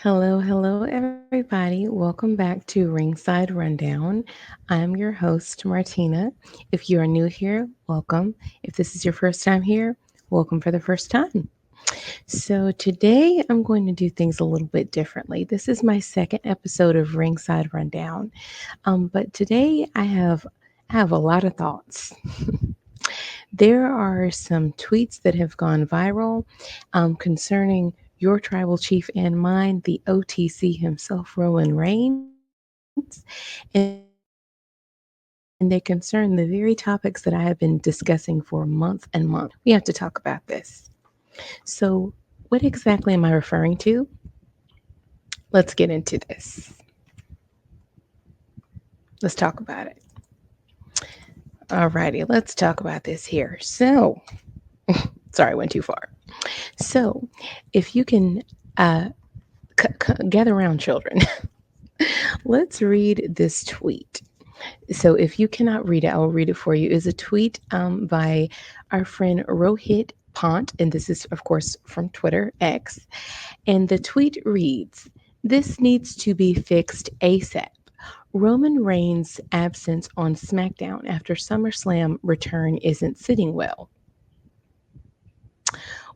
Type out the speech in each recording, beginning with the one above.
Hello, everybody. Welcome back to Ringside Rundown. I'm your host, Martina. If you are new here, welcome. If this is your first time here, welcome for the first time. So, today I'm going to do things a little bit differently. This is my second episode of Ringside Rundown. But today I have a lot of thoughts. There are some tweets that have gone viral concerning your tribal chief and mine, the OTC himself, Roman Reigns, and they concern the very topics that I have been discussing for months and months. We have to talk about this. So, what exactly am I referring to? Let's get into this. Let's talk about it. Alrighty, let's talk about this here. Sorry, I went too far. So, if you can gather around, children, let's read this tweet. So, if you cannot read it, I will read it for you. Is a tweet by our friend Rohit Pont, and this is, of course, from Twitter X. And the tweet reads, "This needs to be fixed ASAP. Roman Reigns' absence on SmackDown after SummerSlam return isn't sitting well.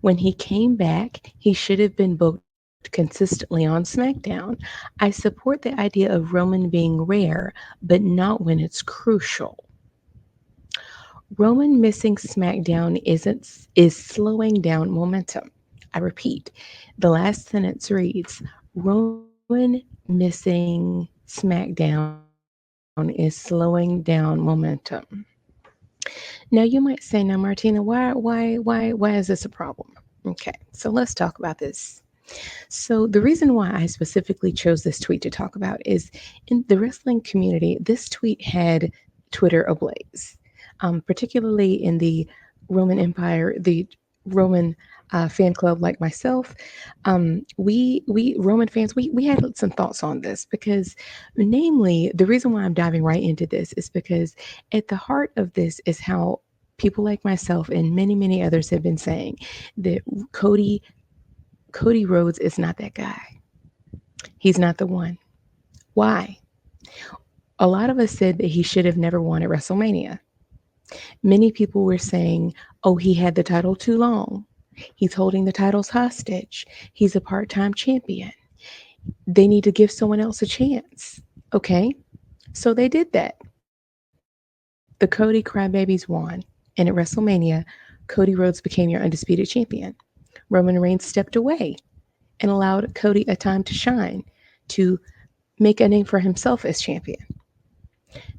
When he came back, he should have been booked consistently on SmackDown. I support the idea of Roman being rare, but not when it's crucial. Roman missing SmackDown is slowing down momentum. I repeat, the last sentence reads, Roman missing SmackDown is slowing down momentum. Now you might say, now Martina, why is this a problem? Okay, so let's talk about this. So the reason why I specifically chose this tweet to talk about is in the wrestling community, this tweet had Twitter ablaze, particularly in the Roman Empire, the Roman fan club like myself. We Roman fans, we had some thoughts on this because, namely, the reason why I'm diving right into this is because at the heart of this is how people like myself and many others have been saying that Cody Cody Rhodes is not that guy. He's not the one. Why? A lot of us said that he should have never won at WrestleMania. Many people were saying, oh, he had the title too long. He's holding the titles hostage. He's a part time champion. They need to give someone else a chance. Okay, so they did that. The Cody Crybabies won. And at WrestleMania, Cody Rhodes became your undisputed champion. Roman Reigns stepped away and allowed Cody a time to shine, to make a name for himself as champion.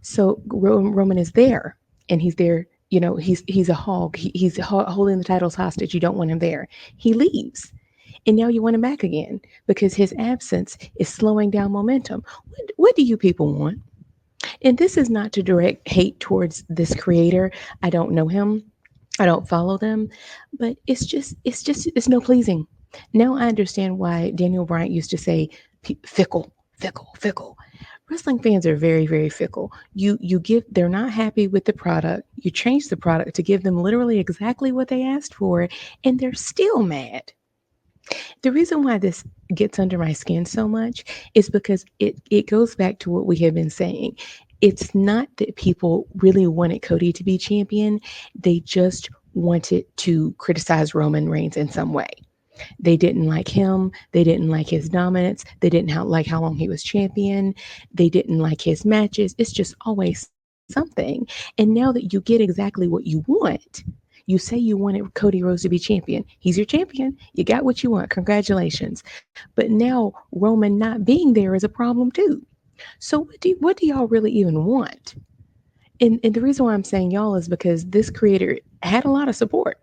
So Roman is there, and he's there. He's a hog. He's holding the titles hostage. You don't want him there. He leaves, and now you want him back again because his absence is slowing down momentum. What do you people want? And this is not to direct hate towards this creator. I don't know him. I don't follow them, but it's no pleasing. Now I understand why Daniel Bryant used to say fickle, fickle, fickle. Wrestling fans are very fickle. You give they're not happy with the product. You change the product to give them literally exactly what they asked for, and they're still mad. The reason why this gets under my skin so much is because it goes back to what we have been saying. It's not that people really wanted Cody to be champion, they just wanted to criticize Roman Reigns in some way. They didn't like him. They didn't like his dominance. They didn't like how long he was champion. They didn't like his matches. It's just always something. And now that you get exactly what you want, you say you wanted Cody Rhodes to be champion. He's your champion. You got what you want. Congratulations. But now Roman not being there is a problem too. So what do y'all really even want? And the reason why I'm saying y'all is because this creator had a lot of support.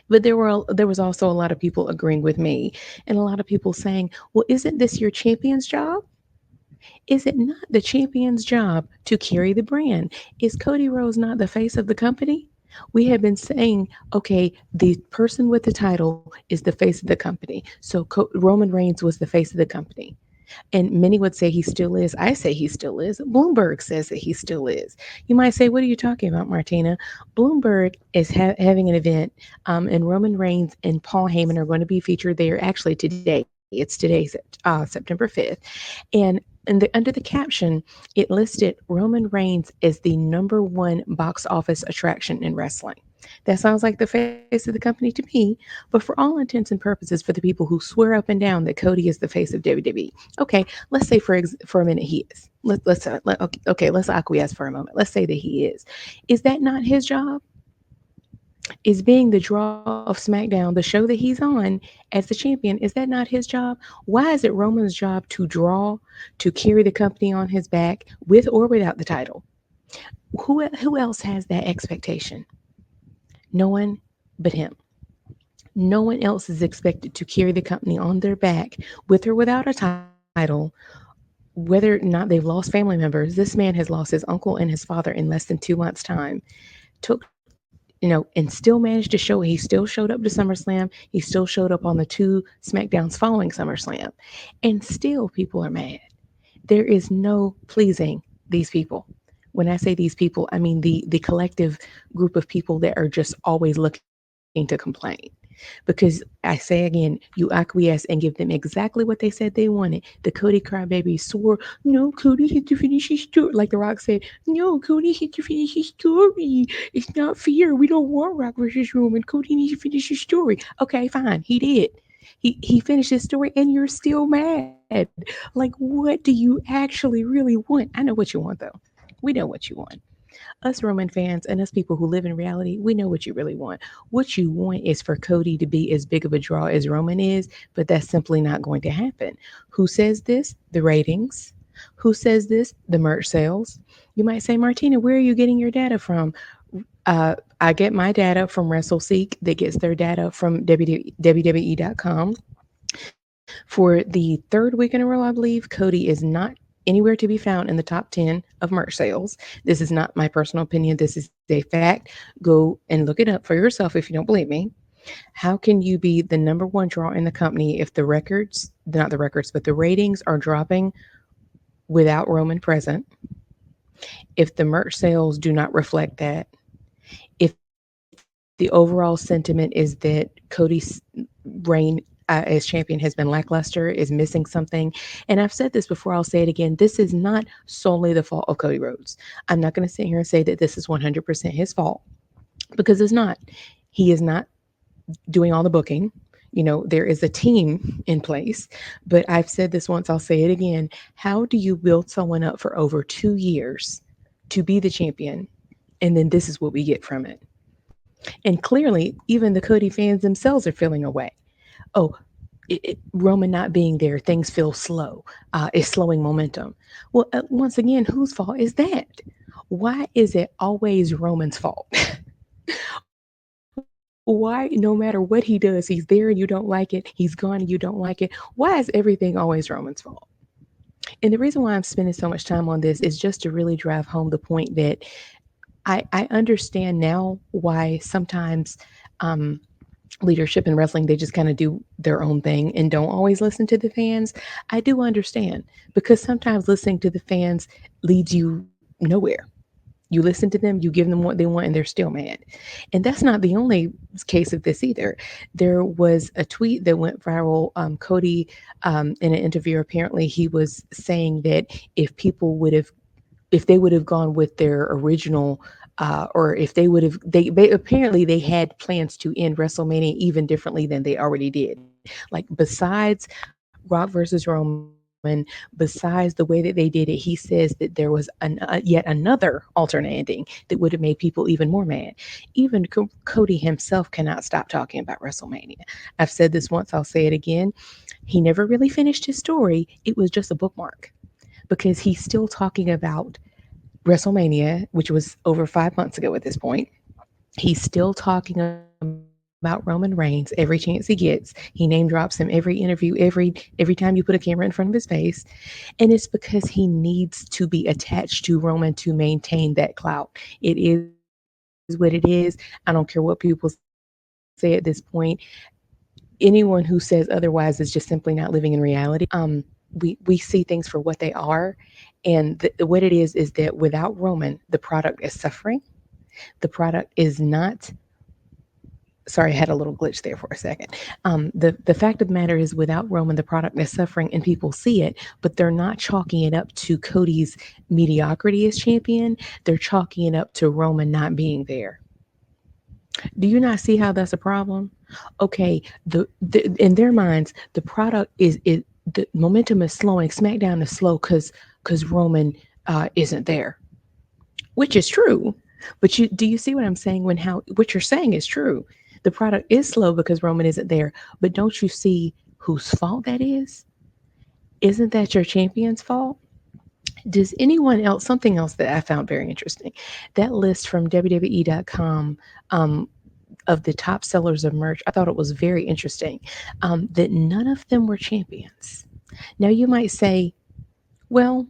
But there was also a lot of people agreeing with me and a lot of people saying, "Well, isn't this your champion's job? Is it not the champion's job to carry the brand? Is Cody Rhodes not the face of the company?" We have been saying, okay, the person with the title is the face of the company. So Roman Reigns was the face of the company. And many would say he still is. I say he still is. Bloomberg says that he still is. You might say, what are you talking about, Martina? Bloomberg is having an event, and Roman Reigns and Paul Heyman are going to be featured there actually today. It's today's September 5th. And under the caption, it listed Roman Reigns as the number one box office attraction in wrestling. That sounds like the face of the company to me, but for all intents and purposes, for the people who swear up and down that Cody is the face of WWE, okay, let's say for a minute he is. Okay, let's acquiesce for a moment. Let's say that he is. Is that not his job? Is being the draw of SmackDown, the show that he's on as the champion, is that not his job? Why is it Roman's job to draw, to carry the company on his back with or without the title? Who else has that expectation? No one but him. No one else is expected to carry the company on their back with or without a title, whether or not they've lost family members. This man has lost his uncle and his father in less than 2 months' time. Took and still managed to show. He still showed up to SummerSlam. He still showed up on the two SmackDowns following SummerSlam, and still people are mad. There is no pleasing these people. When I say these people, I mean the collective group of people that are just always looking to complain. Because I say again, you acquiesce and give them exactly what they said they wanted. The Cody crybaby swore, no, Cody had to finish his story. Like The Rock said, no, Cody had to finish his story. It's not fair. We don't want Rock versus Roman. Cody needs to finish his story. Okay, fine. He did. He finished his story and you're still mad. Like, what do you actually really want? I know what you want, though. We know what you want. Us Roman fans and us people who live in reality, we know what you really want. What you want is for Cody to be as big of a draw as Roman is, but that's simply not going to happen. Who says this? The ratings. Who says this? The merch sales. You might say, Martina, where are you getting your data from? I get my data from WrestleSeek that gets their data from WWE.com. For the third week in a row, I believe, Cody is not anywhere to be found in the top 10 of merch sales. This is not my personal opinion. This is a fact. Go and look it up for yourself if you don't believe me. How can you be the number one draw in the company if the records, not the records, but the ratings are dropping without Roman present? If the merch sales do not reflect that, if the overall sentiment is that Cody's reign as champion has been lackluster, is missing something. And I've said this before, I'll say it again. This is not solely the fault of Cody Rhodes. I'm not going to sit here and say that this is 100% his fault because it's not. He is not doing all the booking. There is a team in place, but I've said this once, I'll say it again. How do you build someone up for over 2 years to be the champion? And then this is what we get from it. And clearly, even the Cody fans themselves are feeling away. Oh, Roman not being there, things feel slow. It's slowing momentum. Well, once again, whose fault is that? Why is it always Roman's fault? Why, no matter what he does, he's there and you don't like it, he's gone and you don't like it. Why is everything always Roman's fault? And the reason why I'm spending so much time on this is just to really drive home the point that I understand now why sometimes leadership in wrestling, they just kind of do their own thing and don't always listen to the fans. I do understand because sometimes listening to the fans leads you nowhere. You listen to them, you give them what they want, and they're still mad. And that's not the only case of this either. There was a tweet that went viral. Cody, in an interview, apparently he was saying that if they would have gone with their original, or if they would have, they apparently they had plans to end WrestleMania even differently than they already did. Like besides Rock versus Roman, besides the way that they did it, he says that there was yet another alternate ending that would have made people even more mad. Even Cody himself cannot stop talking about WrestleMania. I've said this once, I'll say it again. He never really finished his story. It was just a bookmark because he's still talking about WrestleMania, which was over 5 months ago at this point. He's still talking about Roman Reigns every chance he gets. He name drops him every interview, every time you put a camera in front of his face. And it's because he needs to be attached to Roman to maintain that clout. It is what it is. I don't care what people say at this point. Anyone who says otherwise is just simply not living in reality. We see things for what they are, and what it is that without Roman, the product is suffering. The product is not Sorry, I had a little glitch there for a second. The fact of the matter is, without Roman, the product is suffering, and people see it, but they're not chalking it up to Cody's mediocrity as champion. They're chalking it up to Roman not being there. Do you not see how that's a problem? Okay, the in their minds, the product is the momentum is slowing. SmackDown is slow because Roman isn't there, which is true. But you do you see what I'm saying? When how what you're saying is true. The product is slow because Roman isn't there. But don't you see whose fault that is? Isn't that your champion's fault? Does anyone else, something else that I found very interesting, that list from WWE.com of the top sellers of merch, I thought it was very interesting that none of them were champions. Now, you might say, well,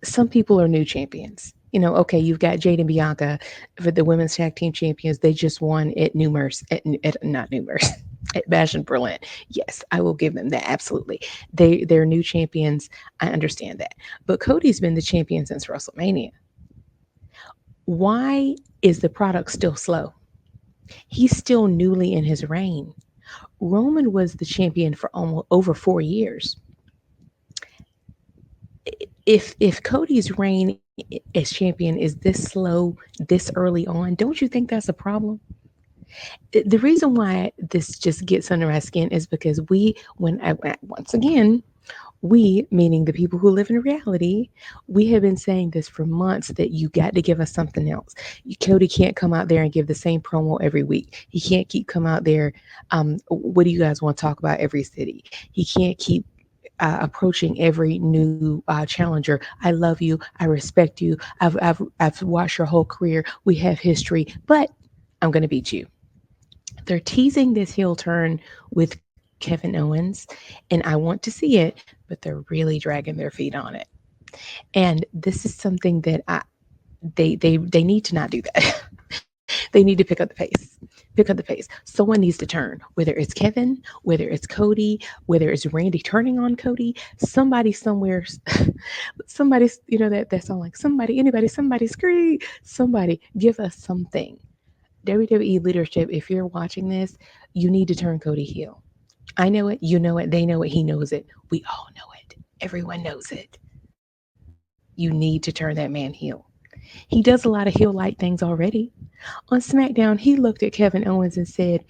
some people are new champions. Okay, you've got Jade and Bianca for the women's tag team champions. They just won at New Merce, at not New Merce, at Bash in Berlin. Yes, I will give them that. Absolutely, they're new champions. I understand that, but Cody's been the champion since WrestleMania. Why is the product still slow? He's still newly in his reign. Roman was the champion for almost over 4 years. If Cody's reign as champion is this slow this early on, don't you think that's a problem? The reason why this just gets under my skin is because once again, we, meaning the people who live in reality, we have been saying this for months that you got to give us something else. Cody can't come out there and give the same promo every week. He can't keep come out there. What do you guys want to talk about every city? He can't keep approaching every new challenger. I love you. I respect you. I've watched your whole career. We have history, but I'm going to beat you. They're teasing this heel turn with Kevin Owens, and I want to see it, but they're really dragging their feet on it. And this is something that they need to not do that. They need to pick up the pace. Pick up the pace. Someone needs to turn, whether it's Kevin, whether it's Cody, whether it's Randy turning on Cody, somebody somewhere, somebody, that song like somebody, anybody, somebody scream, somebody give us something. WWE leadership, if you're watching this, you need to turn Cody heel. I know it, you know it, they know it, he knows it. We all know it. Everyone knows it. You need to turn that man heel. He does a lot of heel like things already. On SmackDown, he looked at Kevin Owens and said,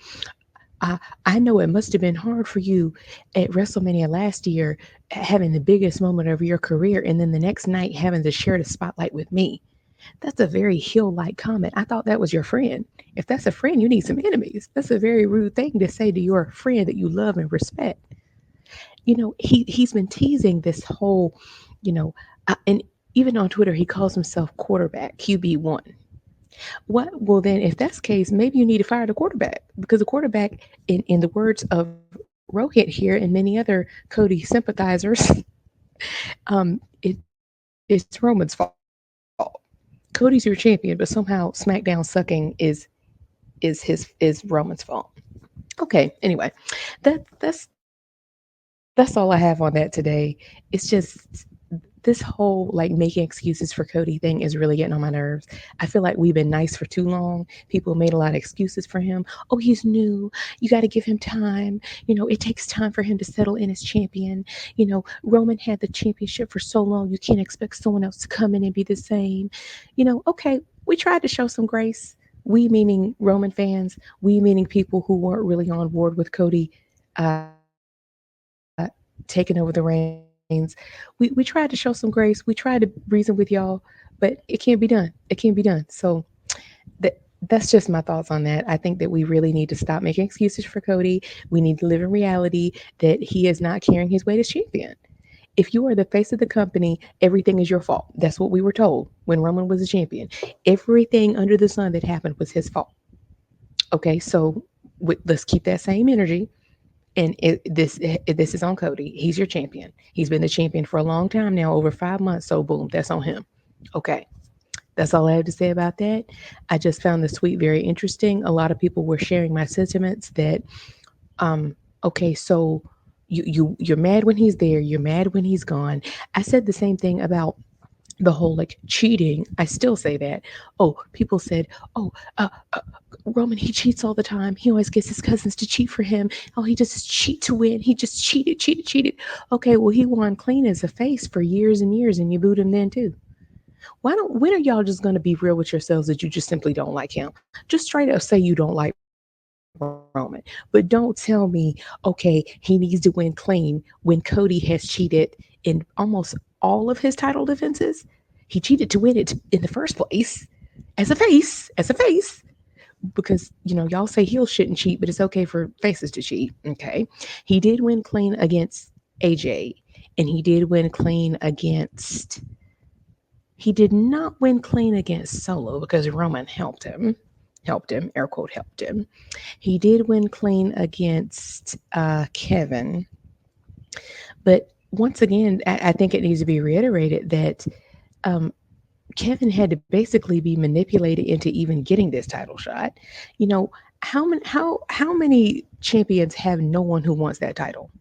I know it must have been hard for you at WrestleMania last year, having the biggest moment of your career, and then the next night having to share the spotlight with me. That's a very heel like comment. I thought that was your friend. If that's a friend, you need some enemies. That's a very rude thing to say to your friend that you love and respect. He's been teasing this whole, you know, and even on Twitter, he calls himself quarterback, QB1. What? Well, then, if that's the case, maybe you need to fire the quarterback because the quarterback, in the words of Rohit here and many other Cody sympathizers, it's Roman's fault. Cody's your champion, but somehow SmackDown sucking is Roman's fault. Okay. Anyway, that's all I have on that today. It's just this whole like making excuses for Cody thing is really getting on my nerves. I feel like we've been nice for too long. People made a lot of excuses for him. Oh, he's new. You got to give him time. It takes time for him to settle in as champion. Roman had the championship for so long. You can't expect someone else to come in and be the same. Okay, we tried to show some grace. We, meaning Roman fans, we, meaning people who weren't really on board with Cody taking over the reins. We tried to show some grace. We tried to reason with y'all, but it can't be done. It can't be done. So that's just my thoughts on that. I think that we really need to stop making excuses for Cody. We need to live in reality that he is not carrying his weight as champion. If you are the face of the company, everything is your fault. That's what we were told when Roman was a champion. Everything under the sun that happened was his fault. Okay, so let's keep that same energy. And this is on Cody. He's your champion. He's been the champion for a long time now, over 5 months. So boom, that's on him. Okay, that's all I have to say about that. I just found the tweet very interesting. A lot of people were sharing my sentiments that okay, so you're mad when he's there, you're mad when he's gone. I said the same thing about the whole like cheating, I still say that. Oh, people said, oh, Roman, he cheats all the time. He always gets his cousins to cheat for him. Oh, he just cheat to win. He just cheated, cheated, cheated. Okay, well, he won clean as a face for years and years, and you booed him then too. Why don't, when are y'all just going to be real with yourselves that you just simply don't like him? Just straight up say you don't like Roman. But don't tell me, okay, he needs to win clean when Cody has cheated in almost all of his title defenses. He cheated to win it in the first place as a face, because y'all say heels shouldn't cheat, but it's okay for faces to cheat. Okay, he did win clean against AJ, and he did win clean against. He did not win clean against Solo because Roman helped him, air quote helped him. He did win clean against Kevin, but once again, I think it needs to be reiterated that um, Kevin had to basically be manipulated into even getting this title shot. You know, how many champions have no one who wants that title?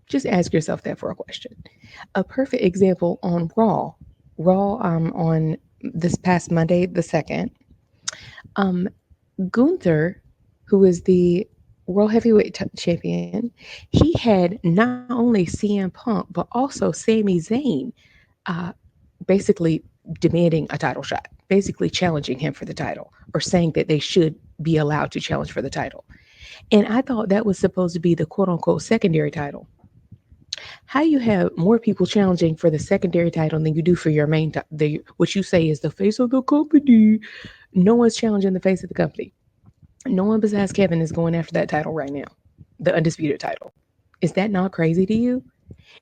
Just ask yourself that for a question. A perfect example on Raw. Raw on this past Monday the 2nd, um Gunther, who is the World Heavyweight Champion, he had not only CM Punk but also Sami Zayn uh, basically demanding a title shot, basically challenging him for the title, or saying that they should be allowed to challenge for the title. And I thought that was supposed to be the quote unquote secondary title. How you have more people challenging for the secondary title than you do for your main what you say is the face of the company. No one's challenging the face of the company. No one besides Kevin is going after that title right now, the undisputed title. Is that not crazy to you?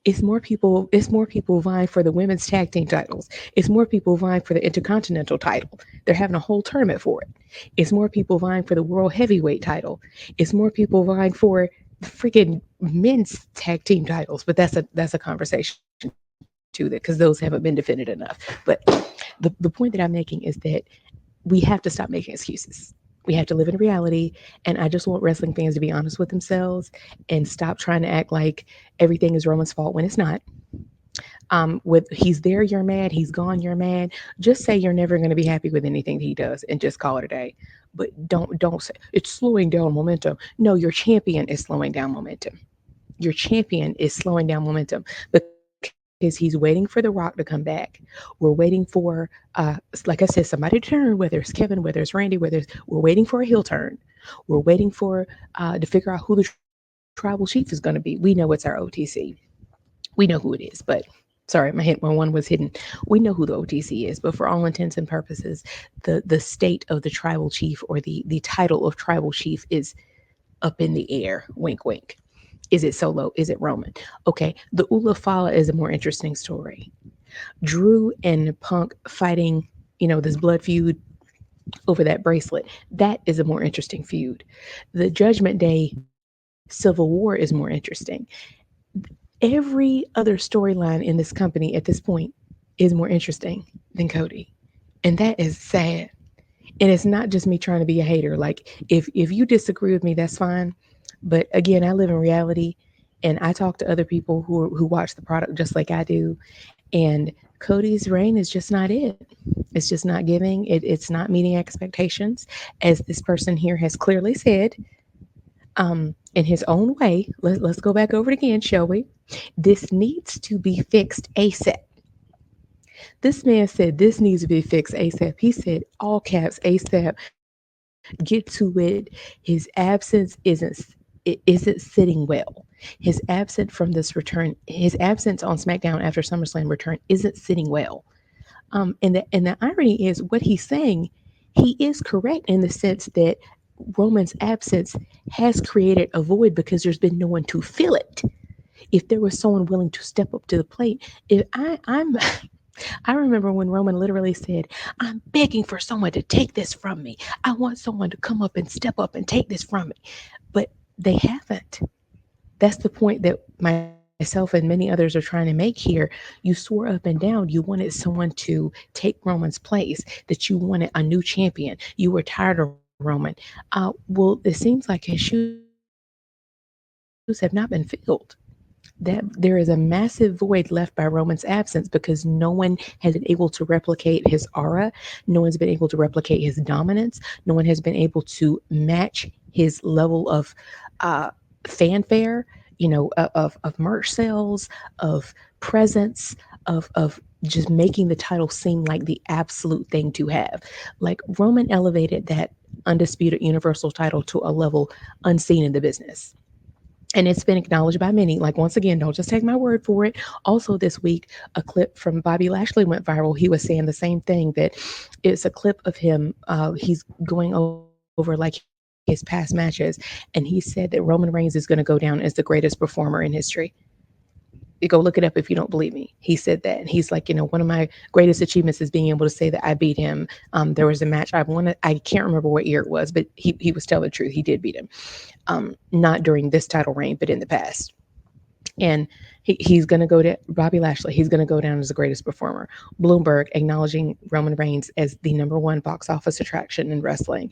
It's more people. It's more people vying for the women's tag team titles. It's more people vying for the intercontinental title. They're having a whole tournament for it. It's more people vying for the world heavyweight title. It's more people vying for the freaking men's tag team titles. But that's a conversation too, that because those haven't been defended enough. But the point that I'm making is that we have to stop making excuses. We have to live in reality. And I just want wrestling fans to be honest with themselves and stop trying to act like everything is Roman's fault when it's not. With he's there, you're mad. He's gone, you're mad. Just say you're never going to be happy with anything that he does, and just call it a day. But don't say it's slowing down momentum. No, your champion is slowing down momentum. Your champion is slowing down momentum because he's waiting for The Rock to come back. We're waiting for, like I said, somebody to turn, whether it's Kevin, whether it's Randy, we're waiting for a heel turn. We're waiting for to figure out who the tribal chief is going to be. We know it's our OTC. We know who it is, but sorry, my hit my one was hidden. We know who the OTC is, but for all intents and purposes, the state of the tribal chief or the title of tribal chief is up in the air. Wink, wink. Is it Solo? Is it Roman? Okay, the Ula Fala is a more interesting story. Drew and Punk fighting, this blood feud over that bracelet. That is a more interesting feud. The Judgment Day Civil War is more interesting. Every other storyline in this company at this point is more interesting than Cody. And that is sad. And it's not just me trying to be a hater. Like if you disagree with me, that's fine. But again, I live in reality and I talk to other people who watch the product just like I do. And Cody's reign is just not it. It's just not giving. It's not meeting expectations, as this person here has clearly said. In his own way. Let's go back over it again, shall we? This needs to be fixed ASAP. This man said this needs to be fixed ASAP. He said all caps ASAP. Get to it. His absence isn't sitting well. His absence from this return, his absence on SmackDown after SummerSlam return isn't sitting well. And the irony is what he's saying. He is correct in the sense that Roman's absence has created a void because there's been no one to fill it. If there was someone willing to step up to the plate, if I'm I remember when Roman literally said, I'm begging for someone to take this from me. I want someone to come up and step up and take this from me. But they haven't. That's the point that myself and many others are trying to make here. You swore up and down you wanted someone to take Roman's place, that you wanted a new champion. You were tired of Roman. Well, it seems like his shoes have not been filled. His shoes have not been filled. that there is a massive void left by Roman's absence because no one has been able to replicate his aura. No one's been able to replicate his dominance. No one has been able to match his level of uh, fanfare, of merch sales, of presence, of just making the title seem like the absolute thing to have. Like Roman elevated that undisputed universal title to a level unseen in the business, and it's been acknowledged by many. Like, once again, don't just take my word for it. Also, this week, a clip from Bobby Lashley went viral. He was saying the same thing, that it's a clip of him. He's going over like his past matches, and he said that Roman Reigns is going to go down as the greatest performer in history. You go look it up if you don't believe me. He said that, and he's like, one of my greatest achievements is being able to say that I beat him. There was a match I won. I can't remember what year it was, but he was telling the truth. He did beat him. Not during this title reign, but in the past. And he's going to go to Bobby Lashley. He's going to go down as the greatest performer. Bloomberg acknowledging Roman Reigns as the number one box office attraction in wrestling.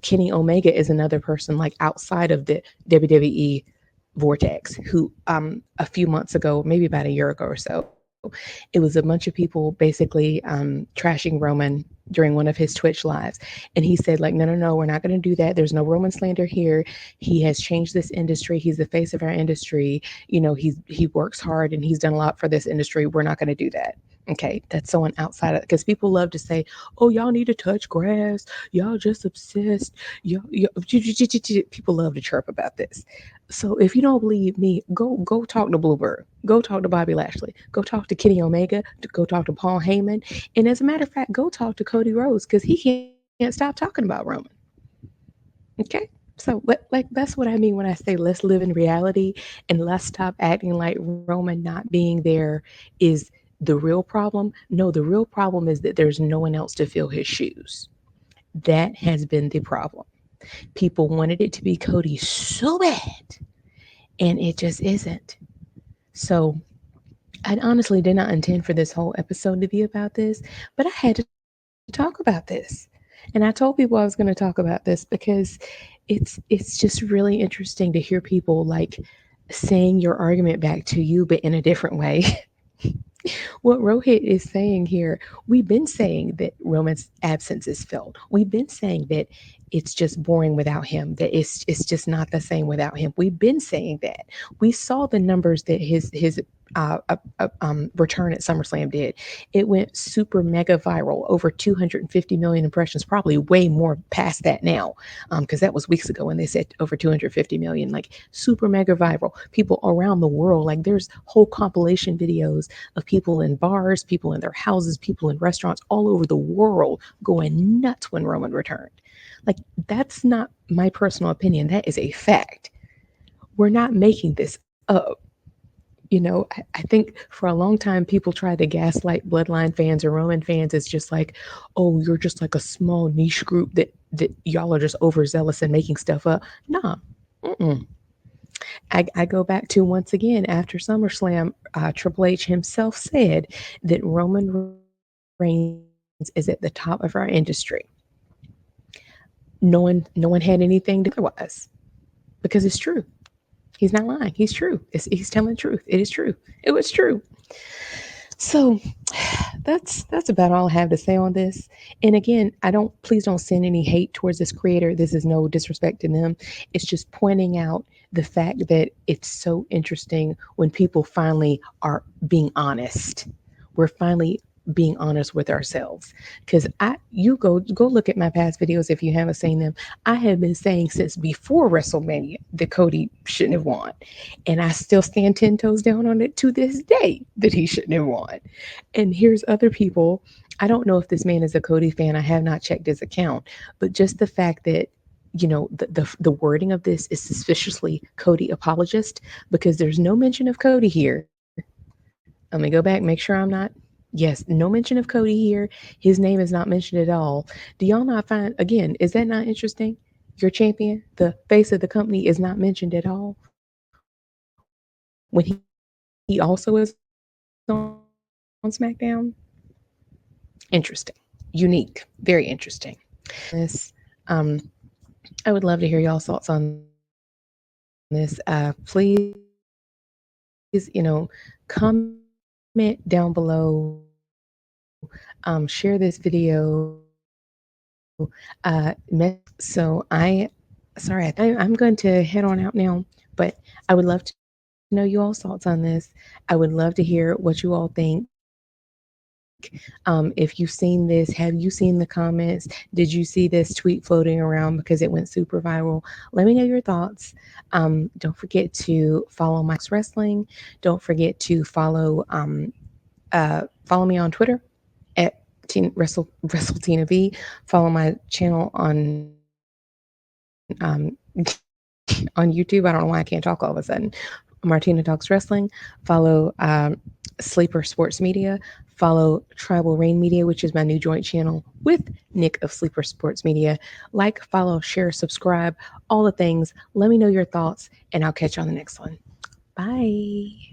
Kenny Omega is another person, like, outside of the WWE vortex, who a few months ago, maybe about a year ago or so, it was a bunch of people basically trashing Roman during one of his Twitch lives. And he said, like, no, no, no, we're not going to do that. There's no Roman slander here. He has changed this industry. He's the face of our industry. He works hard and he's done a lot for this industry. We're not going to do that. Okay, that's someone outside of, because people love to say, "Oh, y'all need to touch grass. Y'all just obsessed." People love to chirp about this. So if you don't believe me, go talk to Bluebird. Go talk to Bobby Lashley. Go talk to Kenny Omega. Go talk to Paul Heyman. And as a matter of fact, go talk to Cody Rhodes, because he can't stop talking about Roman. Okay. So, that's what I mean when I say let's live in reality, and let's stop acting like Roman not being there is the real problem. No, the real problem is that there's no one else to fill his shoes. That has been the problem. People wanted it to be Cody so bad, and it just isn't. So, I honestly did not intend for this whole episode to be about this, but I had to talk about this. And I told people I was going to talk about this because it's just really interesting to hear people, like, saying your argument back to you but in a different way. What Rohit is saying here, we've been saying that Roman's absence is felt. We've been saying that it's just boring without him, that it's just not the same without him. We've been saying that. We saw the numbers that his return at SummerSlam did. It went super mega viral, over 250 million impressions, probably way more past that now, because that was weeks ago when they said over 250 million, like super mega viral. People around the world, like, there's whole compilation videos of people in bars, people in their houses, people in restaurants all over the world going nuts when Roman returned. Like, that's not my personal opinion. That is a fact. We're not making this up. I think for a long time people tried to gaslight Bloodline fans or Roman fans. It's just like, oh, you're just like a small niche group that y'all are just overzealous and making stuff up. Nah. Mm-mm. I go back to, once again, after SummerSlam, Triple H himself said that Roman Reigns is at the top of our industry. No one had anything to say otherwise, because it's true. He's not lying. He's true. He's telling the truth. It is true. It was true. So that's about all I have to say on this. And again, I don't please don't send any hate towards this creator. This is no disrespect to them. It's just pointing out the fact that it's so interesting when people finally are being honest. We're finally being honest with ourselves, because I you go look at my past videos if you haven't seen them. I have been saying since before WrestleMania that Cody shouldn't have won, and I still stand 10 toes down on it to this day that he shouldn't have won. And here's other people. I don't know if this man is a Cody fan. I have not checked his account, but just the fact that, the wording of this is suspiciously Cody apologist, because there's no mention of Cody here. Let me go back, make sure I'm not. Yes, no mention of Cody here. His name is not mentioned at all. Do y'all not find, again, is that not interesting? Your champion, the face of the company, is not mentioned at all when he also is on SmackDown. Interesting, unique, very interesting. So that's about all I have to say on this. I would love to hear y'all's thoughts on this. Please comment down below, share this video, message me. So I'm going to head on out now, but I would love to know you all's thoughts on this. I would love to hear what you all think. If you've seen this, have you seen the comments? Did you see this tweet floating around because it went super viral? Let me know your thoughts. Don't forget to follow my wrestling. Don't forget to follow me on Twitter at Wrestle Tina V. Follow my channel on on YouTube. I don't know why I can't talk all of a sudden. Martina Talks Wrestling. Follow Sleeper Sports Media. Follow Tribal Rain Media, which is my new joint channel with Nick of Sleeper Sports Media. Like, follow, share, subscribe, all the things. Let me know your thoughts, and I'll catch you on the next one. Bye.